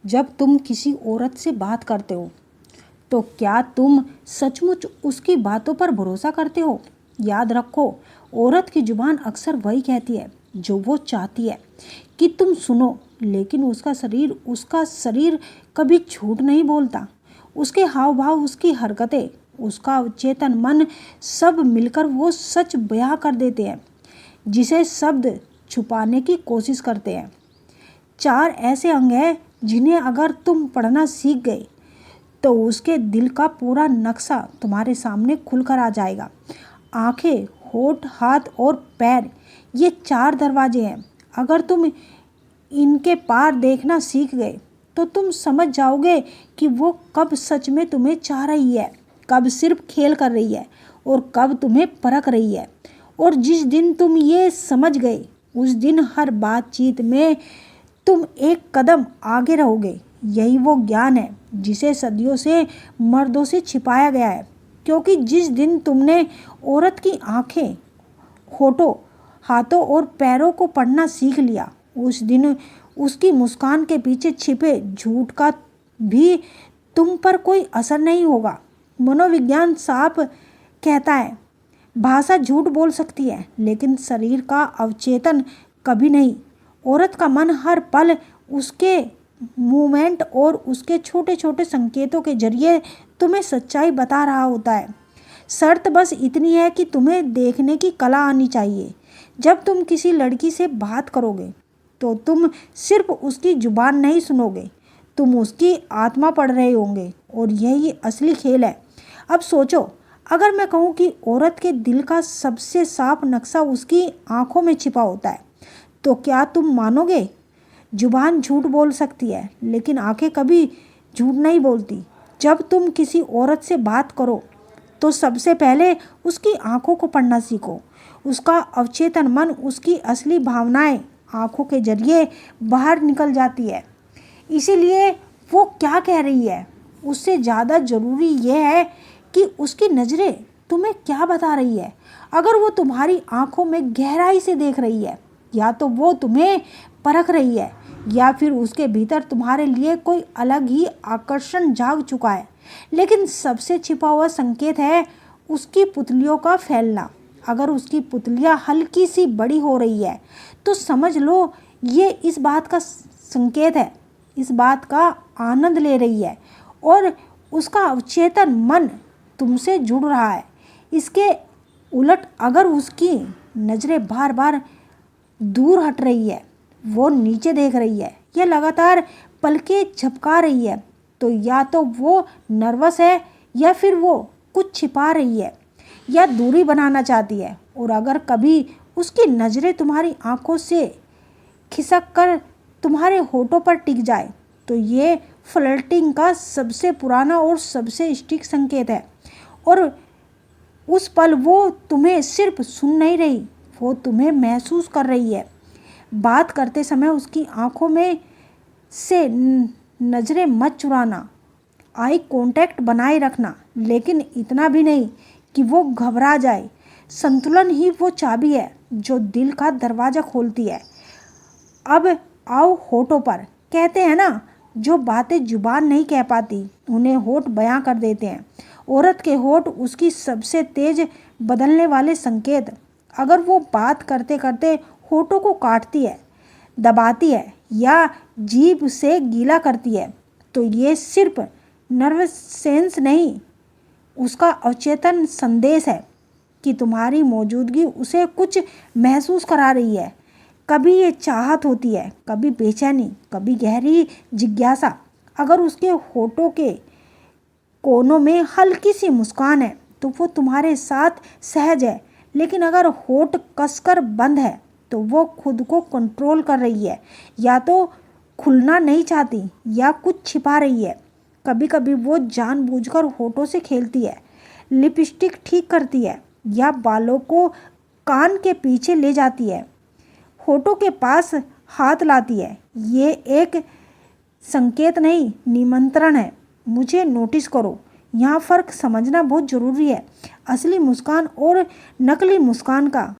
जब तुम किसी औरत से बात करते हो तो क्या तुम सचमुच उसकी बातों पर भरोसा करते हो? याद रखो, औरत की जुबान अक्सर वही कहती है जो वो चाहती है कि तुम सुनो, लेकिन उसका शरीर कभी झूठ नहीं बोलता। उसके हाव भाव, उसकी हरकतें, उसका अवचेतन मन सब मिलकर वो सच बयां कर देते हैं जिसे शब्द छुपाने की कोशिश करते हैं। 4 ऐसे अंग हैं जिन्हें अगर तुम पढ़ना सीख गए तो उसके दिल का पूरा नक्शा तुम्हारे सामने खुलकर आ जाएगा। आंखें, होठ, हाथ और पैर, ये 4 दरवाजे हैं। अगर तुम इनके पार देखना सीख गए तो तुम समझ जाओगे कि वो कब सच में तुम्हें चाह रही है, कब सिर्फ खेल कर रही है और कब तुम्हें परख रही है। और जिस दिन तुम ये समझ गए उस दिन हर बातचीत में तुम एक कदम आगे रहोगे। यही वो ज्ञान है जिसे सदियों से मर्दों से छिपाया गया है, क्योंकि जिस दिन तुमने औरत की आंखें, होठों, हाथों और पैरों को पढ़ना सीख लिया, उस दिन उसकी मुस्कान के पीछे छिपे झूठ का भी तुम पर कोई असर नहीं होगा। मनोविज्ञान साफ कहता है, भाषा झूठ बोल सकती है लेकिन शरीर का अवचेतन कभी नहीं। औरत का मन हर पल उसके मूवमेंट और उसके छोटे छोटे संकेतों के जरिए तुम्हें सच्चाई बता रहा होता है। शर्त बस इतनी है कि तुम्हें देखने की कला आनी चाहिए। जब तुम किसी लड़की से बात करोगे तो तुम सिर्फ उसकी जुबान नहीं सुनोगे, तुम उसकी आत्मा पढ़ रहे होंगे, और यही असली खेल है। अब सोचो, अगर मैं कहूँ कि औरत के दिल का सबसे साफ नक्शा उसकी आंखों में छिपा होता है, तो क्या तुम मानोगे? जुबान झूठ बोल सकती है लेकिन आंखें कभी झूठ नहीं बोलती। जब तुम किसी औरत से बात करो तो सबसे पहले उसकी आंखों को पढ़ना सीखो। उसका अवचेतन मन, उसकी असली भावनाएं आंखों के जरिए बाहर निकल जाती है। इसीलिए वो क्या कह रही है उससे ज़्यादा ज़रूरी यह है कि उसकी नज़रें तुम्हें क्या बता रही है। अगर वो तुम्हारी आंखों में गहराई से देख रही है, या तो वो तुम्हें परख रही है, या फिर उसके भीतर तुम्हारे लिए कोई अलग ही आकर्षण जाग चुका है। लेकिन सबसे छिपा हुआ संकेत है उसकी पुतलियों का फैलना। अगर उसकी पुतलियाँ हल्की सी बड़ी हो रही है तो समझ लो ये इस बात का संकेत है, इस बात का आनंद ले रही है और उसका अवचेतन मन तुमसे जुड़ रहा है। इसके उलट अगर उसकी नज़रें बार बार दूर हट रही है, वो नीचे देख रही है या लगातार पलकें झपका रही है, तो या तो वो नर्वस है या फिर वो कुछ छिपा रही है या दूरी बनाना चाहती है। और अगर कभी उसकी नज़रें तुम्हारी आंखों से खिसक कर तुम्हारे होठों पर टिक जाए तो ये फ्लर्टिंग का सबसे पुराना और सबसे सटीक संकेत है। और उस पल वो तुम्हें सिर्फ सुन नहीं रही, वो तुम्हें महसूस कर रही है। बात करते समय उसकी आंखों में से नज़रें मत चुराना, आई कांटेक्ट बनाए रखना, लेकिन इतना भी नहीं कि वो घबरा जाए। संतुलन ही वो चाबी है जो दिल का दरवाज़ा खोलती है। अब आओ होठों पर। कहते हैं ना, जो बातें जुबान नहीं कह पाती उन्हें होठ बयां कर देते हैं। औरत के होठ उसकी सबसे तेज बदलने वाले संकेत। अगर वो बात करते करते होठों को काटती है, दबाती है या जीभ से गीला करती है तो ये सिर्फ नर्वस सेंस नहीं, उसका अवचेतन संदेश है कि तुम्हारी मौजूदगी उसे कुछ महसूस करा रही है। कभी ये चाहत होती है, कभी बेचैनी, कभी गहरी जिज्ञासा। अगर उसके होठों के कोनों में हल्की सी मुस्कान है तो वो तुम्हारे साथ सहज है, लेकिन अगर होठ कसकर बंद है तो वो खुद को कंट्रोल कर रही है, या तो खुलना नहीं चाहती या कुछ छिपा रही है। कभी कभी वो जानबूझकर होठों से खेलती है, लिपस्टिक ठीक करती है या बालों को कान के पीछे ले जाती है, होठों के पास हाथ लाती है। ये एक संकेत नहीं, निमंत्रण है। मुझे नोटिस करो। यहाँ फ़र्क समझना बहुत ज़रूरी है। असली मुस्कान और नकली मुस्कान का